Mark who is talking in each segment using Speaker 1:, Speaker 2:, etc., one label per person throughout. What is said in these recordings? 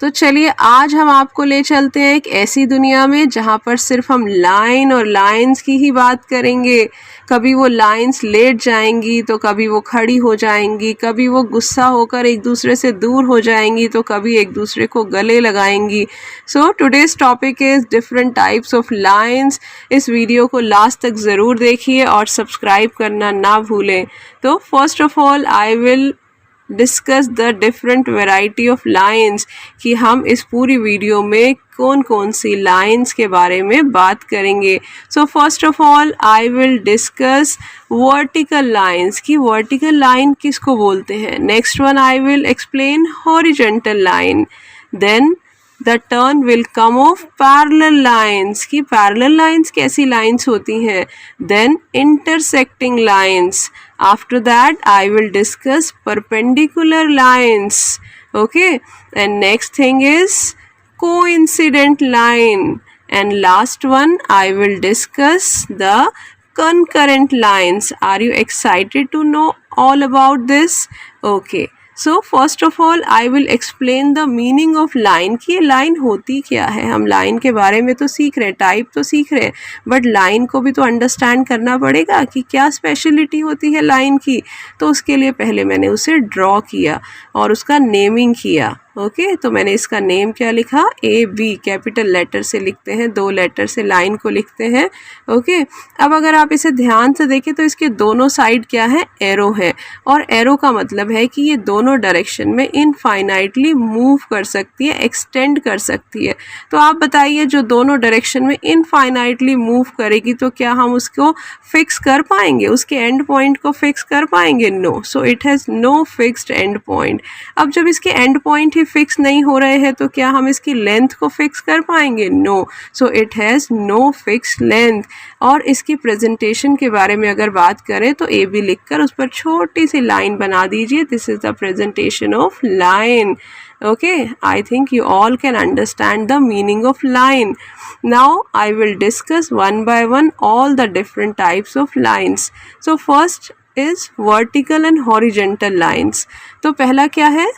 Speaker 1: तो चलिए आज हम आपको ले चलते हैं एक ऐसी दुनिया में जहाँ पर सिर्फ हम लाइन और लाइंस की ही बात करेंगे। कभी वो लाइंस लेट जाएंगी तो कभी वो खड़ी हो जाएंगी, कभी वो गुस्सा होकर एक दूसरे से दूर हो जाएंगी तो कभी एक दूसरे को गले लगाएंगी। So today's topic is different types of lines. इस वीडियो को लास्ट तक ज़रूर देखिए और सब्सक्राइब करना ना भूलें। तो first of all I will discuss the different variety of lines कि हम इस पूरी वीडियो में कौन कौन सी लाइंस के बारे में बात करेंगे। So first of all I will discuss vertical lines कि वर्टिकल लाइन किसको बोलते हैं। Next one I will explain horizontal line. Then the turn will come of parallel lines कि पैरेलल लाइंस कैसी लाइंस होती हैं। Then intersecting lines. After that I will discuss perpendicular lines. Okay, and next thing is coincident line, and last one I will discuss the concurrent lines. Are you excited to know all about this? Okay, so first of all I will explain the meaning of line कि ये line होती क्या है। हम line के बारे में तो सीख रहे हैं, टाइप तो सीख रहे हैं, बट लाइन को भी तो अंडरस्टैंड करना पड़ेगा कि क्या स्पेशलिटी होती है लाइन की। तो उसके लिए पहले मैंने उसे ड्रॉ किया और उसका नेमिंग किया। ओके, तो मैंने इसका नेम क्या लिखा, ए बी कैपिटल लेटर से लिखते हैं, 2 लेटर से लाइन को लिखते हैं। ओके, अब अगर आप इसे ध्यान से देखें तो इसके दोनों साइड क्या है, एरो है, और एरो का मतलब है कि ये दोनों डायरेक्शन में इनफाइनाइटली मूव कर सकती है, एक्सटेंड कर सकती है। तो आप बताइए जो दोनों डायरेक्शन में इनफाइनाइटली मूव करेगी तो क्या हम उसको फिक्स कर पाएंगे, उसके एंड पॉइंट को फिक्स कर पाएंगे? No, so it has no fixed end point. अब जब इसके एंड पॉइंट ही फिक्स नहीं हो रहे हैं तो क्या हम इसकी लेंथ को फिक्स कर पाएंगे? No, so it has no fixed length. और इसकी प्रेजेंटेशन के बारे में अगर बात करें तो ए बी लिखकर उस पर छोटी सी लाइन बना दीजिए। This is the presentation of line. Okay, I think you all can understand the meaning of line. Now I will discuss one by one all the different types of lines. So first is vertical and horizontal lines. तो पहला क्या है,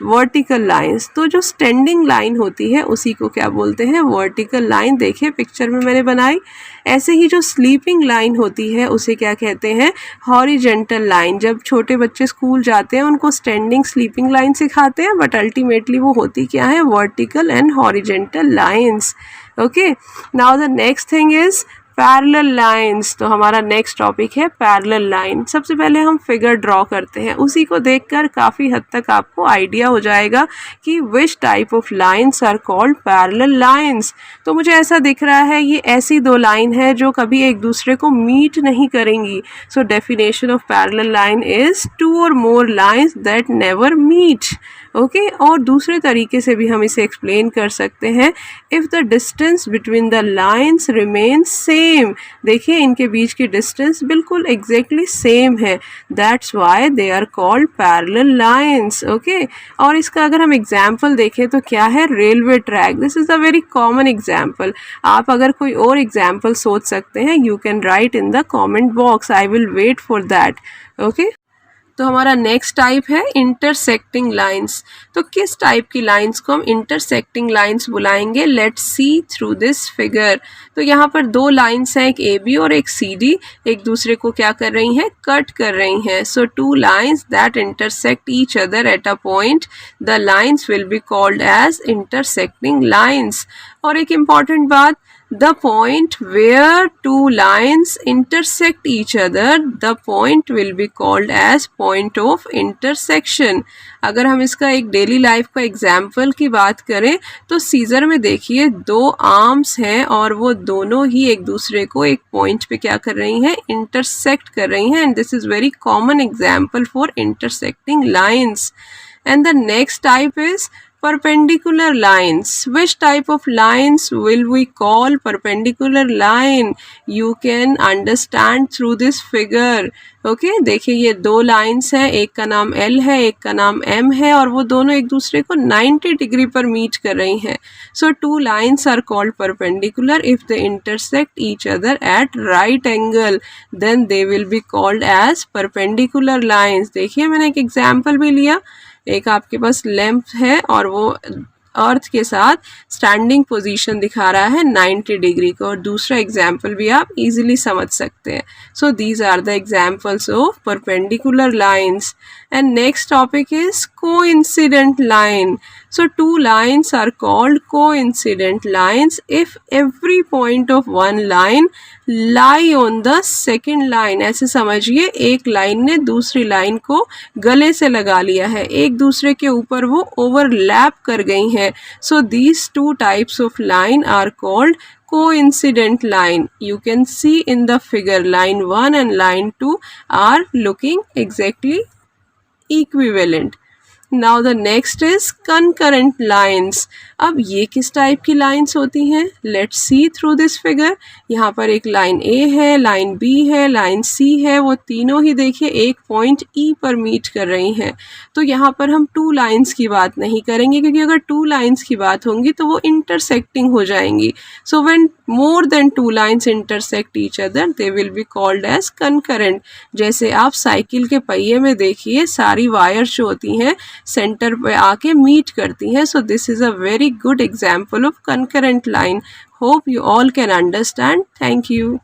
Speaker 1: vertical lines. तो जो standing line होती है उसी को क्या बोलते हैं, वर्टिकल लाइन। देखिए पिक्चर में मैंने बनाई। ऐसे ही जो स्लीपिंग लाइन होती है उसे क्या कहते हैं, हॉरिजॉन्टल लाइन। जब छोटे बच्चे स्कूल जाते हैं उनको स्टैंडिंग स्लीपिंग लाइन सिखाते हैं, बट अल्टीमेटली वो होती क्या है, vertical and horizontal lines. Okay, now the next thing is parallel lines. तो हमारा नेक्स्ट टॉपिक है पैरेलल लाइन। सबसे पहले हम फिगर ड्रॉ करते हैं, उसी को देखकर काफ़ी हद तक आपको आइडिया हो जाएगा कि which type of lines are called parallel lines. तो मुझे ऐसा दिख रहा है ये ऐसी 2 लाइन है जो कभी एक दूसरे को मीट नहीं करेंगी। So definition of parallel line is 2 or more lines that never meet. Okay, और दूसरे तरीके से भी हम इसे एक्सप्लेन कर सकते हैं, if the distance between the lines remains same. देखिए इनके बीच की डिस्टेंस बिल्कुल एग्जैक्टली सेम है, that's why they are called parallel lines. Okay, और इसका अगर हम एग्जाम्पल देखें तो क्या है, railway track. This is a very common example. आप अगर कोई और एग्जाम्पल सोच सकते हैं, you can write in the comment box, I will wait for that. Okay, तो हमारा नेक्स्ट टाइप है इंटरसेक्टिंग लाइंस। तो किस टाइप की लाइंस को हम इंटरसेक्टिंग लाइंस बुलाएंगे, let's see through this figure. तो यहाँ पर 2 लाइंस हैं, एक ए बी और एक सी डी, एक दूसरे को क्या कर रही हैं, कट कर रही हैं। So 2 lines that intersect each other at a point, the lines will be called as intersecting lines. और एक इम्पॉर्टेंट बात, the point where 2 lines intersect each other, the point will be called as point of intersection. अगर हम इसका एक daily life का example की बात करें तो सीजर में देखिए 2 आर्म्स हैं और वो दोनों ही एक दूसरे को एक पॉइंट पे क्या कर रही हैं, इंटरसेक्ट कर रही हैं, and this is very common example for intersecting lines. And the next type is perpendicular lines. Which type of lines will we call perpendicular line? You can understand through this figure. Okay, देखिए ये 2 lines हैं, एक का नाम L है, एक का नाम M है, और वो दोनों एक दूसरे को 90 डिग्री पर मीट कर रही हैं। So 2 lines are called perpendicular if they intersect each other at right angle, then they will be called as perpendicular lines. देखिए मैंने एक एग्जाम्पल भी लिया, एक आपके पास लैंप है और वो अर्थ के साथ स्टैंडिंग पोजीशन दिखा रहा है 90 डिग्री को, और दूसरा एग्जाम्पल भी आप इजीली समझ सकते हैं. So these are the examples of perpendicular lines. And next topic is coincident line. So two lines are called coincident lines if every point of one line lie on the second line. ऐसे समझिए एक line ने दूसरी line को गले से लगा लिया है, एक दूसरे के ऊपर वो ओवरलैप कर गई हैं. So these two types of line are called coincident line. You can see in the figure line 1 and line 2 are looking exactly equivalent. Now the next is concurrent lines. अब ये किस टाइप की lines होती हैं? Let's see through this figure. यहाँ पर एक line A है, लाइन B है, लाइन C है, वो तीनों ही देखिए एक पॉइंट E पर मीट कर रही हैं. तो यहाँ पर हम टू लाइन्स की बात नहीं करेंगे, क्योंकि अगर टू लाइन्स की बात होंगी तो वो इंटरसेक्टिंग हो जाएंगी. So when more than two lines intersect each other, they will be called as concurrent. जैसे आप साइकिल के पहिए में देखिए सारी वायर्स जो होती हैं सेंटर पे आके मीट करती हैं. So this is a very good example of concurrent line. Hope you all can understand. Thank you.